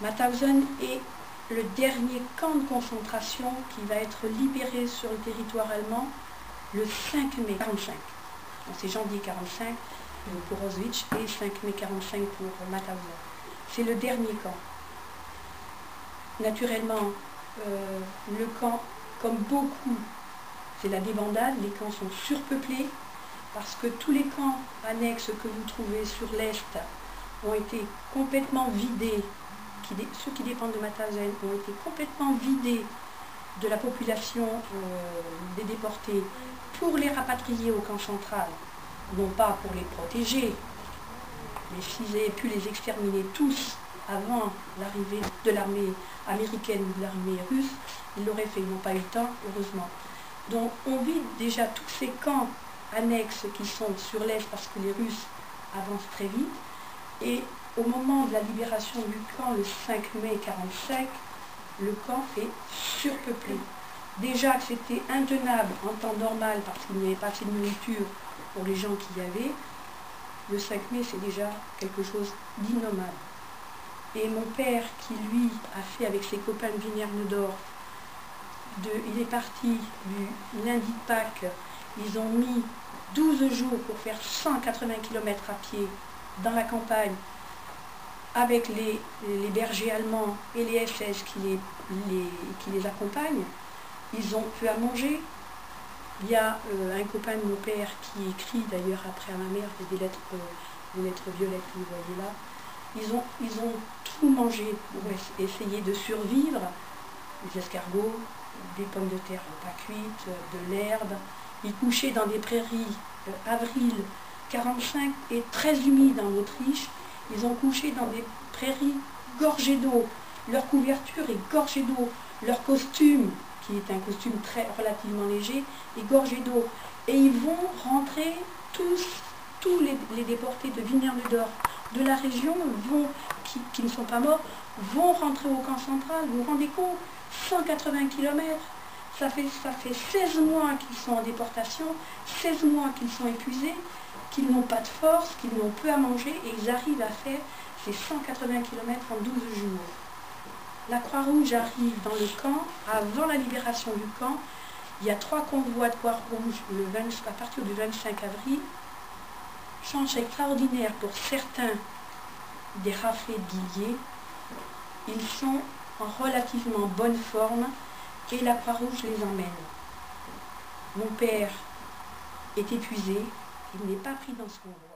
Mauthausen est le dernier camp de concentration qui va être libéré sur le territoire allemand le 5 mai 1945. Donc c'est janvier 1945 pour Auschwitz et 5 mai 1945 pour Mauthausen. C'est le dernier camp. Naturellement, le camp, comme beaucoup, c'est la débandade. Les camps sont surpeuplés parce que tous les camps annexes que vous trouvez sur l'Est ont été complètement vidés. Ceux qui dépendent de Mauthausen ont été complètement vidés de la population des déportés pour les rapatrier au camp central, non pas pour les protéger, mais s'ils avaient pu les exterminer tous avant l'arrivée de l'armée américaine ou de l'armée russe, ils l'auraient fait, ils n'ont pas eu le temps, heureusement. Donc on vide déjà tous ces camps annexes qui sont sur l'Est parce que les Russes avancent très vite, et au moment de la libération du camp, le 5 mai 1945, le camp est surpeuplé. Déjà que c'était intenable en temps normal parce qu'il n'y avait pas assez de nourriture pour les gens qui y avaient, le 5 mai c'est déjà quelque chose d'innommable. Et mon père, qui lui a fait avec ses copains de Wiener-Neudorf, il est parti du lundi de Pâques, ils ont mis 12 jours pour faire 180 km à pied dans la campagne, avec les bergers allemands et les SS qui les accompagnent. Ils ont peu à manger. Il y a un copain de mon père qui écrit d'ailleurs après à ma mère des lettres violettes que vous voyez là. Ils ont tout mangé pour essayer de survivre. Des escargots, des pommes de terre pas cuites, de l'herbe. Ils couchaient dans des prairies, avril 1945 et très humides en Autriche. Ils ont couché dans des prairies gorgées d'eau. Leur couverture est gorgée d'eau. Leur costume, qui est un costume relativement léger, est gorgé d'eau. Et ils vont rentrer tous les déportés de Wiener-Neudorf, de la région, qui ne sont pas morts, vont rentrer au camp central. Vous vous rendez compte? 180 km. Ça fait 16 mois qu'ils sont en déportation, 16 mois qu'ils sont épuisés, qu'ils n'ont pas de force, qu'ils n'ont peu à manger, et ils arrivent à faire ces 180 km en 12 jours. La Croix-Rouge arrive dans le camp, avant la libération du camp. Il y a 3 convois de Croix-Rouge à partir du 25 avril. Chance extraordinaire pour certains des raflés de Guillier. Ils sont en relativement bonne forme et la Croix-Rouge les emmène. Mon père est épuisé, il n'est pas pris dans ce convoi.